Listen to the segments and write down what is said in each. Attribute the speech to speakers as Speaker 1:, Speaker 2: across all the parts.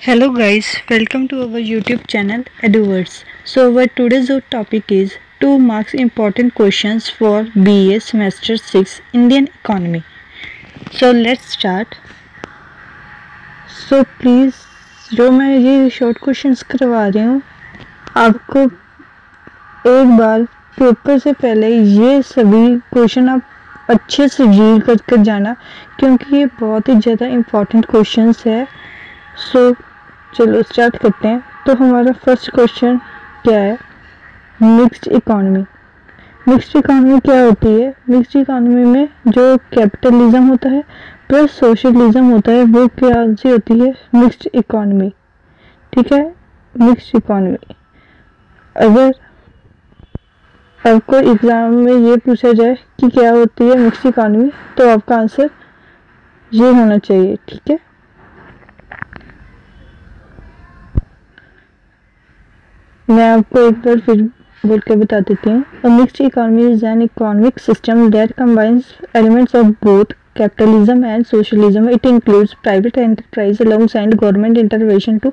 Speaker 1: Hello guys, welcome to our YouTube channel EduWords. So our today's topic is 2 marks important questions for BA semester 6 Indian economy. So let's start. So please जो मैं ये short questions करवा रही हूँ आपको एक बार paper से पहले ये सभी क्वेश्चन आप अच्छे से रीड कर जाना क्योंकि ये बहुत ही ज़्यादा इम्पोर्टेंट क्वेश्चंस है। सो चलो स्टार्ट करते हैं। तो हमारा फर्स्ट क्वेश्चन क्या है? Mixed economy. मिक्स्ड इकोनॉमी क्या होती है? मिक्स्ड इकोनॉमी में जो कैपिटलिज्म होता है प्लस सोशलिज्म होता है वो क्या सी होती है? Mixed economy. ठीक है, मिक्स्ड इकोनॉमी। अगर आपको एग्जाम में ये पूछा जाए कि क्या होती है मिक्स्ड इकोनॉमी तो आपका आंसर ये होना चाहिए। ठीक है, मैं आपको एक बार फिर बोल के बता देती हूँ। A mixed economy is an economic system that combines elements of both capitalism and socialism. It includes private enterprise alongside government intervention to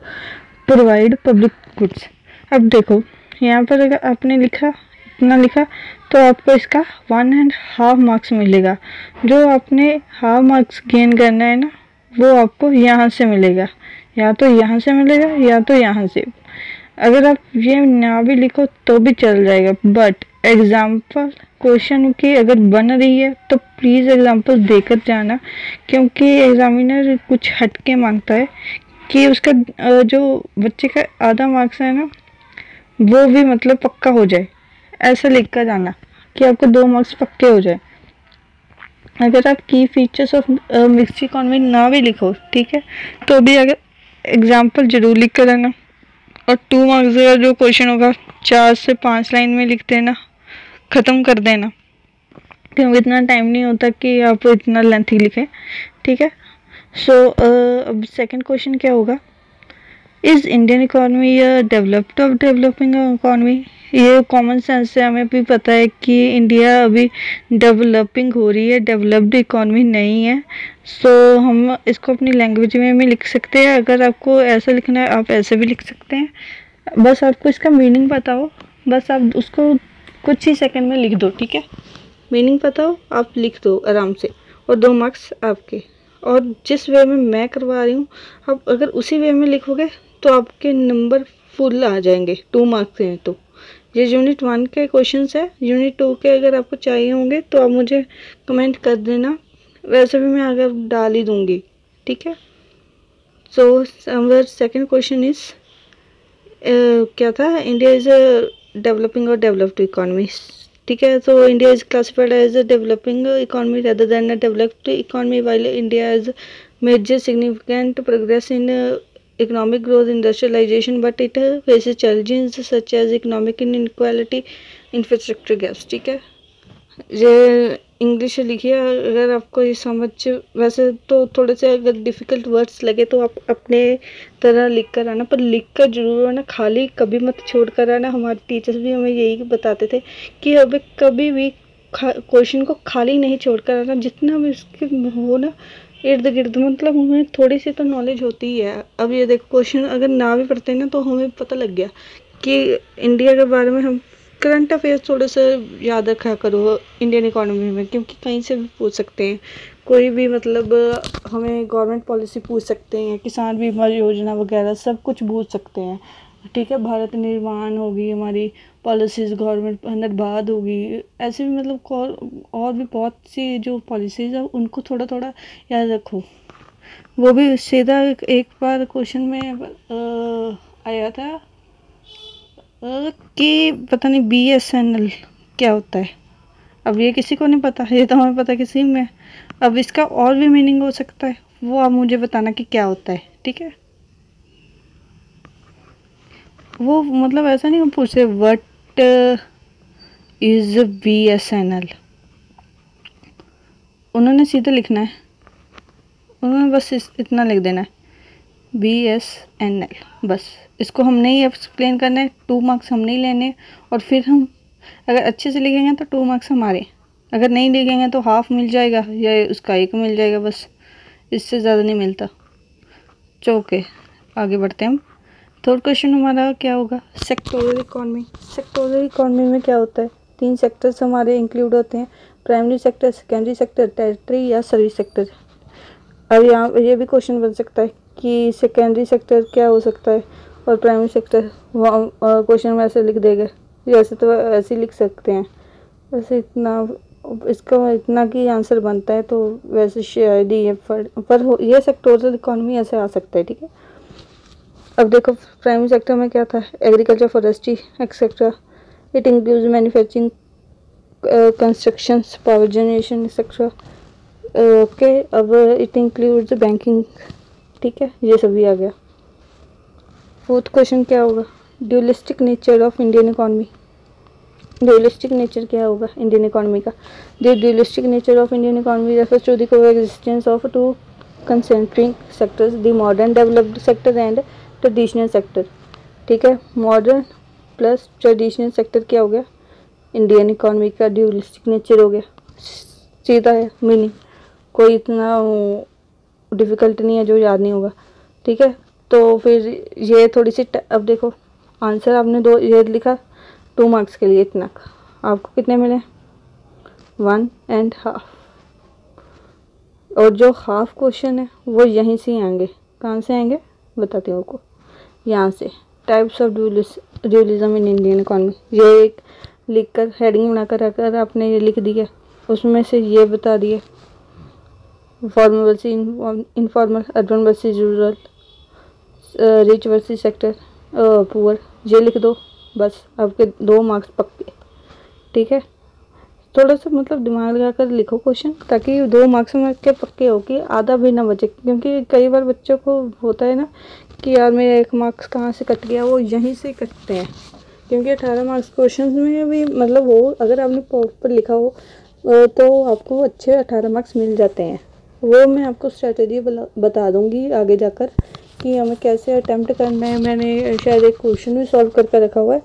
Speaker 1: provide public goods. अब देखो यहाँ पर अगर आपने इतना लिखा तो आपको इसका 1.5 मार्क्स मिलेगा। जो आपने हाफ मार्क्स गेन करना है ना वो आपको यहाँ से मिलेगा, या तो यहाँ से मिलेगा या तो यहाँ से। अगर आप ये ना भी लिखो तो भी चल जाएगा, बट एग्जाम्पल क्वेश्चन की अगर बन रही है तो प्लीज़ एग्जाम्पल देकर जाना क्योंकि एग्जामिनर कुछ हटके मांगता है कि उसका जो बच्चे का आधा मार्क्स है ना वो भी मतलब पक्का हो जाए। ऐसा लिख कर जाना कि आपको 2 मार्क्स पक्के हो जाए। अगर आप की फीचर्स ऑफ मिक्स्ड इकोनॉमी ना भी लिखो ठीक है तो भी अगर एग्जाम्पल जरूर लिख कर आना। और 2 मार्क्स का जो क्वेश्चन होगा 4 से 5 लाइन में लिख देना, ख़त्म कर देना क्योंकि इतना टाइम नहीं होता कि आप इतना लेंथी लिखें। ठीक है, सो अब सेकंड क्वेश्चन क्या होगा? Is Indian economy developed of developing economy? ये कॉमन सेंस से हमें भी पता है कि इंडिया अभी डेवलपिंग हो रही है, डेवलप्ड इकोनॉमी नहीं है। सो हम इसको अपनी लैंग्वेज में भी लिख सकते हैं। अगर आपको ऐसा लिखना है आप ऐसे भी लिख सकते हैं, बस आपको इसका मीनिंग पता हो, बस आप उसको कुछ ही सेकंड में लिख दो। ठीक है, मीनिंग पता हो आप लिख दो आराम से और 2 मार्क्स आपके। और जिस वे में मैं करवा रही हूँ आप अगर उसी वे में लिखोगे तो आपके नंबर फुल आ जाएंगे। 2 मार्क्स हैं तो ये यूनिट 1 के क्वेश्चंस है। यूनिट 2 के अगर आपको चाहिए होंगे तो आप मुझे कमेंट कर देना, वैसे भी मैं अगर डाल ही दूंगी। ठीक है, so somewhere second question is क्या था? इंडिया इज डेवलपिंग और डेवलप्ड इकोनॉमी। ठीक है, so India is classified as a developing economy rather than a developed economy, while India has made significant progress in economic growth, industrialization, but it faces challenges such as economic inequality, infrastructure gaps. ठीक है, ये English लिखिए अगर आपको ये समझ, वैसे तो थोड़े से अगर डिफ़िकल्ट वर्ड्स लगे तो आप अपने तरह लिख कर आना, पर लिख कर जरूर आना, खाली कभी मत छोड़ कर आना। हमारे टीचर्स भी हमें यही बताते थे कि अब कभी भी क्वेश्चन को खाली नहीं छोड़ कर आना, जितना भी इसके हो ना इर्द गिर्द, मतलब हमें थोड़ी सी तो नॉलेज होती ही है। अब ये देखो क्वेश्चन अगर ना भी पढ़ते ना तो हमें पता लग गया कि इंडिया के बारे में। हम करंट अफेयर्स थोड़े से याद रखा करो इंडियन इकोनॉमी में, क्योंकि कहीं से भी पूछ सकते हैं कोई भी, मतलब हमें गवर्नमेंट पॉलिसी पूछ सकते हैं, किसान बीमा योजना वगैरह सब कुछ पूछ सकते हैं। ठीक है, भारत निर्माण होगी हमारी पॉलिसीज़, गवर्नमेंट पुनर्वाद होगी, ऐसे भी मतलब और भी बहुत सी जो पॉलिसीज़ है उनको थोड़ा थोड़ा याद रखो। वो भी सीधा एक बार क्वेश्चन में आया था कि पता नहीं BSNL क्या होता है। अब ये किसी को नहीं पता, ये तो हमें पता किसी में। अब इसका और भी मीनिंग हो सकता है, वो आप मुझे बताना कि क्या होता है। ठीक है, वो मतलब ऐसा नहीं हम पूछ रहे व्हाट इज BSNL, उन्होंने सीधा लिखना है, उन्होंने बस इतना लिख देना है BSNL, बस। इसको हम नहीं एक्सप्लेन करना है, 2 मार्क्स हम नहीं लेने। और फिर हम अगर अच्छे से लिखेंगे तो 2 मार्क्स हमारे, अगर नहीं लिखेंगे तो हाफ मिल जाएगा या उसका 1 मिल जाएगा, बस इससे ज़्यादा नहीं मिलता। ओके, आगे बढ़ते हैं हम। थर्ड क्वेश्चन हमारा क्या होगा, सेक्टोरल इकोनॉमी। सेक्टोरल इकोनॉमी में क्या होता है, 3 सेक्टर्स हमारे इंक्लूड होते हैं, primary sector, secondary sector, territory या सर्विस सेक्टर। अब यहाँ ये भी क्वेश्चन बन सकता है कि सेकेंडरी सेक्टर क्या हो सकता है और प्राइमरी सेक्टर, क्वेश्चन में ऐसे लिख देगा, जैसे तो ऐसे लिख सकते हैं, वैसे इतना इसका इतना कि आंसर बनता है, तो वैसे शायद ही ये पर ये सेक्टोरल इकोनॉमी ऐसे आ सकता है, ठीक है। अब देखो प्राइमरी सेक्टर में क्या था, agriculture, forestry etcetera. It includes manufacturing, construction, power generation etcetera. Okay, अब इट इंक्लूड्स बैंकिंग, ठीक है, ये सभी आ गया। फोर्थ क्वेश्चन क्या होगा, dualistic nature of Indian economy. Dualistic nature क्या होगा इंडियन इकोनॉमी का, the dualistic nature of Indian economy refers to the coexistence of two concentric sectors, the modern developed sector and traditional sector, ठीक है। Modern plus traditional sector क्या हो गया, Indian economy का dualistic nature हो गया। सीधा है मीनिंग, कोई इतना डिफ़िकल्ट नहीं है जो याद नहीं होगा, ठीक है। तो फिर ये थोड़ी सी अब देखो आंसर आपने दो ये लिखा 2 मार्क्स के लिए, इतना आपको कितने मिले, 1.5। और जो हाफ क्वेश्चन है वो यहीं से ही आएंगे, कहाँ से आएंगे बताती हूँ आपको, यहाँ से। Types of dualism in Indian economy, ये एक लिख कर हेडिंग बनाकर अगर आपने ये लिख दिया, उसमें से ये बता दिए, formal versus informal, urban versus rural, rich versus sector poor, ये लिख दो, बस आपके 2 मार्क्स पक्के, ठीक है। थोड़ा सा मतलब दिमाग लगा कर लिखो क्वेश्चन, ताकि 2 मार्क्स में के पक्के हो कि आधा भी ना बचे, क्योंकि कई बार बच्चों को होता है ना कि यार मेरा 1 मार्क्स कहाँ से कट गया, वो यहीं से कटते हैं, क्योंकि 18 मार्क्स क्वेश्चन में भी मतलब वो अगर आपने प्रॉपर लिखा हो तो आपको अच्छे 18 मार्क्स मिल जाते हैं। वो मैं आपको स्ट्रैटेजी बता दूंगी आगे जाकर कि हमें कैसे अटैम्प्ट करना है। मैंने शायद एक क्वेश्चन भी सॉल्व करके रखा हुआ है,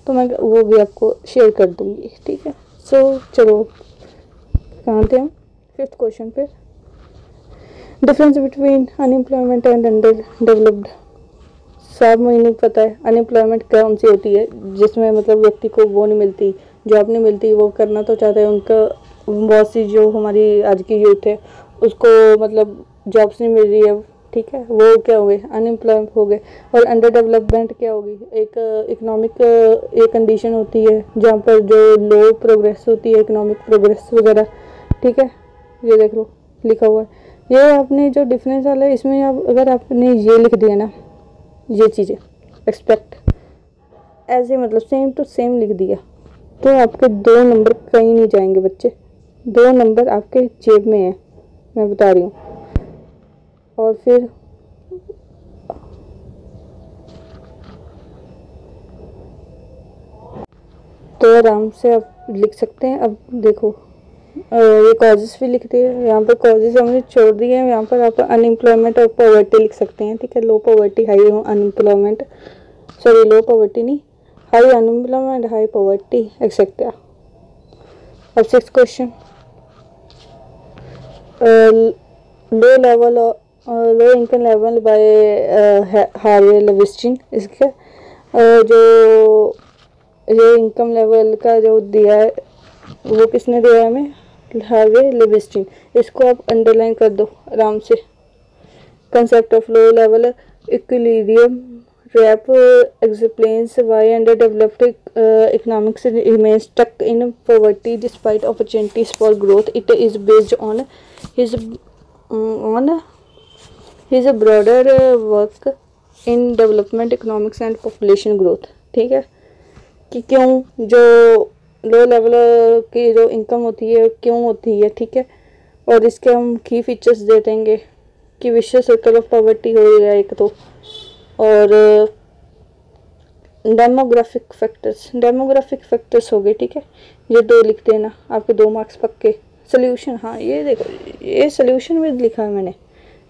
Speaker 1: तो मैं वो भी आपको शेयर कर दूंगी, ठीक है। सो चलो कहाँ थे हम, 5th क्वेश्चन पे, difference between unemployment and under developed. सब मीनिंग पता है, अनएम्प्लॉयमेंट कौन सी होती है, जिसमें मतलब व्यक्ति को वो नहीं मिलती, जॉब नहीं मिलती, वो करना तो चाहते हैं, उनका बहुत सी जो हमारी आज की यूथ है उसको मतलब जॉब्स नहीं मिल रही है, ठीक है, वो क्या हो गए, अनएम्प्लॉयमेंट हो गए। और अंडर डेवलपमेंट क्या होगी, एक इकोनॉमिक एक कंडीशन होती है जहाँ पर जो लो प्रोग्रेस होती है, इकोनॉमिक प्रोग्रेस वगैरह, ठीक है। ये देख लो लिखा हुआ है, ये आपने जो डिफरेंस वाला है इसमें आप अगर आपने ये लिख दिया ना, ये चीज़ें एक्सपेक्ट ऐसे मतलब सेम टू सेम लिख दिया, तो आपके 2 नंबर कहीं नहीं जाएंगे बच्चे, 2 नंबर आपके जेब में है, मैं बता रही हूँ। और फिर तो आराम से आप लिख सकते हैं। अब देखो ये कॉजेस भी लिखते हैं, यहाँ पर कॉजेस हमने छोड़ दिए हैं, यहाँ पर आप अनएम्प्लॉयमेंट और पॉवर्टी लिख सकते हैं, ठीक है। Low poverty, high unemployment, sorry low poverty नहीं, high unemployment, high poverty etcetera. अब 6th question, low level low income level by Harvey Leibenstein. इसका जो इनकम लेवल का जो दिया है वो किसने दिया है हमें, हार्वे लेविस्टिन। इसको आप अंडरलाइन कर दो आराम से। Concept of low level equilibrium trap explains why underdeveloped economics remain stuck in poverty despite opportunities for growth. It is based on his broader work in development economics and population growth, ठीक है। कि क्यों जो low level की जो income होती है क्यों होती है, ठीक है। और इसके हम की फीचर्स दे देंगे कि विशेष सर्कल ऑफ पॉवर्टी हो गया एक तो, और डेमोग्राफिक फैक्टर्स हो गए, ठीक है। ये 2 लिख देना, आपके 2 मार्क्स पक्के। सोल्यूशन, हाँ ये देखो ये सोल्यूशन में लिखा है मैंने,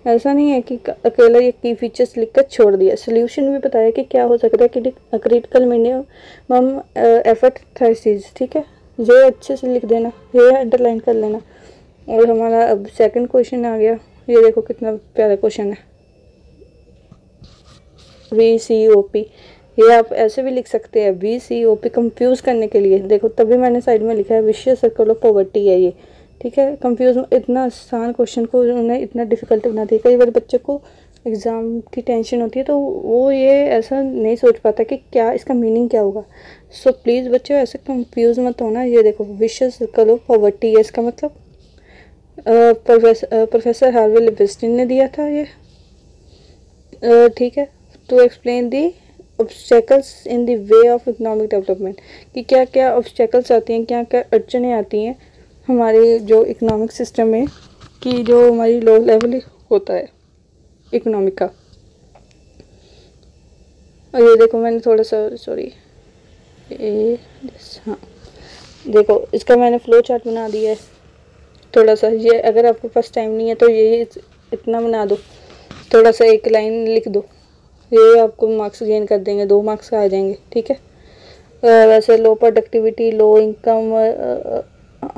Speaker 1: ऐसा नहीं है कि अकेला ये की फीचर्स लिखकर छोड़ दिया। सोल्यूशन भी बताया कि क्या हो सकता है कि क्रिटिकल मिनिमम एफर्ट थ्रेशोल्ड, ठीक है। ये अच्छे से लिख देना, ये अंडरलाइन कर लेना। और हमारा अब 2nd क्वेश्चन आ गया, ये देखो कितना प्यारा क्वेश्चन है। VCOP, ये आप ऐसे भी लिख सकते हैं VCOP, कंफ्यूज करने के लिए। देखो तभी मैंने साइड में लिखा है विशियस सर्कल ऑफ पॉवर्टी है ये, ठीक है। कंफ्यूज, इतना आसान क्वेश्चन को उन्होंने इतना डिफिकल्ट बना दिया। कई बार बच्चे को एग्ज़ाम की टेंशन होती है तो वो ये ऐसा नहीं सोच पाता कि क्या इसका मीनिंग क्या होगा। सो प्लीज़ बच्चों ऐसे कंफ्यूज मत होना। ये देखो विशियस सर्कल ऑफ पॉवर्टी है, इसका मतलब प्रोफेसर हार्वे लिविंगस्टन ने दिया था ये, ठीक है। To explain the obstacles in the way of economic development, कि क्या क्या ऑब्स्टेकल्स आती हैं, क्या क्या अड़चनें आती हैं हमारे जो इकोनॉमिक सिस्टम में, कि जो हमारी लो लेवल होता है इकोनॉमिक का। और ये देखो मैंने थोड़ा सा हाँ देखो इसका मैंने फ्लो चार्ट बना दिया है थोड़ा सा। ये अगर आपके पास टाइम नहीं है तो ये इतना बना दो, थोड़ा सा एक लाइन लिख दो, ये आपको मार्क्स गेन कर देंगे, 2 मार्क्स आ जाएंगे, ठीक है। वैसे लो प्रोडक्टिविटी, लो इनकम,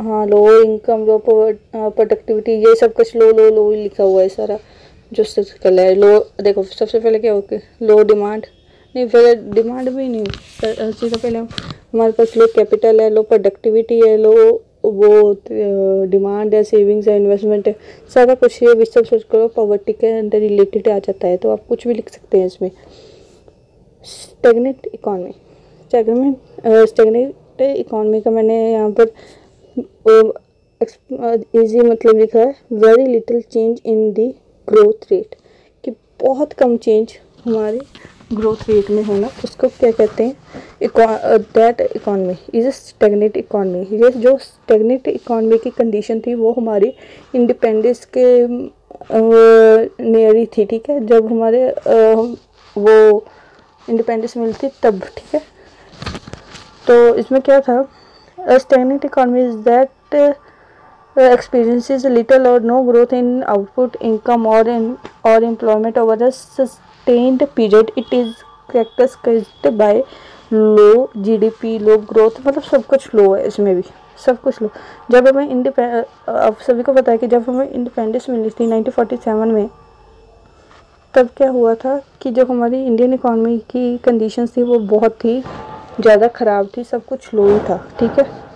Speaker 1: हाँ लो इनकम, लो प्रोडक्टिविटी, ये सब कुछ लो लो लो ही लिखा हुआ है सारा जो सर्कल है। लो देखो सबसे पहले क्या होगा, लो डिमांड, नहीं पहले डिमांड भी नहीं, सबसे पहले हमारे पास लो कैपिटल है, लो प्रोडक्टिविटी है, लो वो डिमांड है, सेविंग्स है, इन्वेस्टमेंट है, सारा कुछ ये विश्व सर्कल ऑफ पॉवर्टी के अंदर रिलेटेड आ जाता है। तो आप कुछ भी लिख सकते हैं इसमें। स्टेगनेंट इकॉनमी, स्टेगनेंट इकॉनमी का मैंने यहाँ पर इजी मतलब लिखा है, very little change in the growth rate, कि बहुत कम चेंज हमारे ग्रोथ रेट में होना, उसको क्या कहते हैं, that economy is a stagnant economy. ये जो स्टेगनेंट इकॉनमी की कंडीशन थी वो हमारी इंडिपेंडेंस के नियर ही थी, ठीक है, जब हमारे वो इंडिपेंडेंस मिलती तब, ठीक है। तो इसमें क्या था, stagnant economy is that experiences little or no growth in output, income or employment over a sustained period. It is characterized by low GDP, low growth, मतलब सब कुछ लो है इसमें भी, सब कुछ लो। जब हमें आप सभी को पता है कि जब हमें इंडिपेंडेंस मिली थी 1947 में, तब क्या हुआ था कि जो हमारी इंडियन इकॉनमी की कंडीशंस थी वो बहुत ही ज़्यादा ख़राब थी, सब कुछ लो ही था, ठीक है।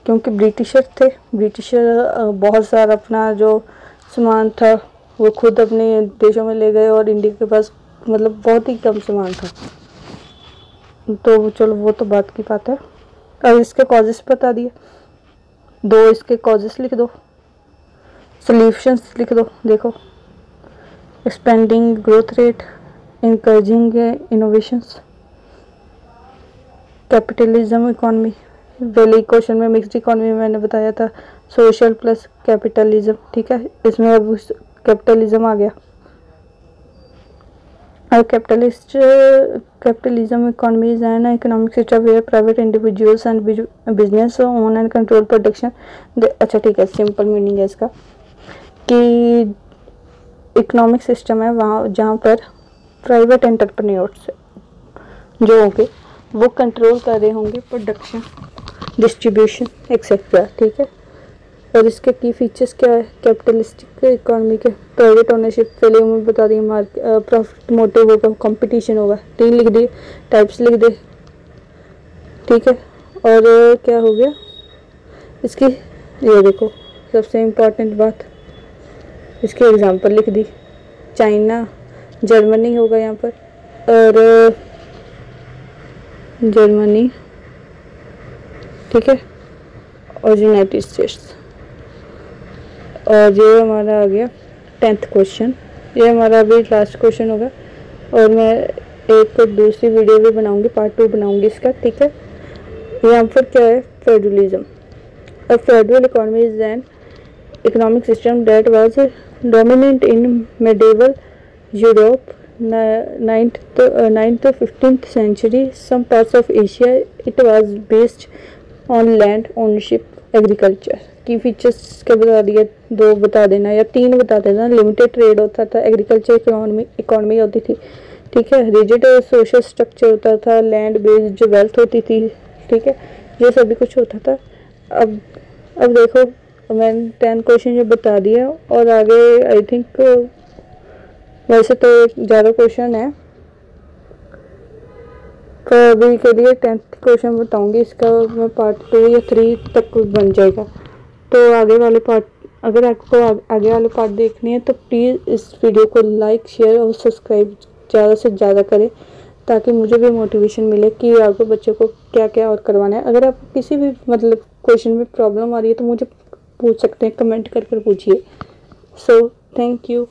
Speaker 1: क्योंकि ब्रिटिशर थे, ब्रिटिशर बहुत सारा अपना जो सामान था वो खुद अपने देशों में ले गए और इंडिया के पास मतलब बहुत ही कम सामान था। तो चलो वो तो बात की बात है। अब इसके कॉजेस बता दिए, 2 इसके कॉजेस लिख दो, सॉल्यूशंस लिख दो। देखो expanding growth rate, encouraging innovations, capitalism economy, पहले क्वेश्चन में मिक्स्ड इकॉनमी में मैंने बताया था सोशल प्लस कैपिटलिज्म, ठीक है। इसमें अब कैपिटलिज्म आ गया। अब capitalism economy is an economic system where private individuals and business own and control production. अच्छा ठीक है, सिंपल मीनिंग है इसका कि इकोनॉमिक सिस्टम है वहाँ जहाँ पर प्राइवेट एंटरप्रेन्योर्स जो होंगे वो कंट्रोल कर रहे होंगे प्रोडक्शन, डिस्ट्रीब्यूशन एक्सेट्रा, ठीक है। और इसके की फीचर्स क्या है, कैपिटलिस्टिक इकॉनमी के प्राइवेट ओनरशिप, पहले मैं बता दी, प्रॉफिट मोटिव होगा, कंपटीशन होगा, 3 लिख दिए, टाइप्स लिख दे, ठीक है। और क्या हो गया इसकी, ये देखो सबसे इम्पोर्टेंट बात, इसके एग्जांपल लिख दी, चाइना, जर्मनी होगा यहाँ पर, और जर्मनी, ठीक है, और यूनाइटेड स्टेट्स। और ये हमारा आ गया 10th क्वेश्चन, ये हमारा अभी लास्ट क्वेश्चन होगा। और मैं एक दूसरी वीडियो भी बनाऊंगी, पार्ट 2 बनाऊंगी इसका, ठीक है। यहाँ पर क्या है, federalism. A federal economy is an economic system that was dominant in medieval Europe, 9th to 15th century. Some parts of Asia, it was based on land ownership, agriculture. की फीचर्स क्या बता दिए, 2 बता देना या 3 बता देना। लिमिटेड ट्रेड होता था, एग्रीकल्चर इकोनॉमी होती थी, ठीक है। रिजिड सोशल स्ट्रक्चर होता था, लैंड बेस्ड जो वेल्थ होती थी, ठीक है, ये सभी कुछ होता था। अब देखो मैंने 10 क्वेश्चन जो बता दिया, और आगे आई थिंक वैसे तो ज़्यादा क्वेश्चन है,
Speaker 2: अभी के लिए 10th क्वेश्चन बताऊंगी, इसका मैं पार्ट 2 या 3 तक बन जाएगा। तो आगे वाले पार्ट, अगर आपको आगे वाले पार्ट देखने हैं तो प्लीज़ इस वीडियो को लाइक, शेयर और सब्सक्राइब ज़्यादा से ज़्यादा करें, ताकि मुझे भी मोटिवेशन मिले कि आपको बच्चों को क्या क्या और करवाना है। अगर आपको किसी भी मतलब क्वेश्चन में प्रॉब्लम आ रही है तो मुझे पूछ सकते हैं, कमेंट कर कर पूछिए। So thank you.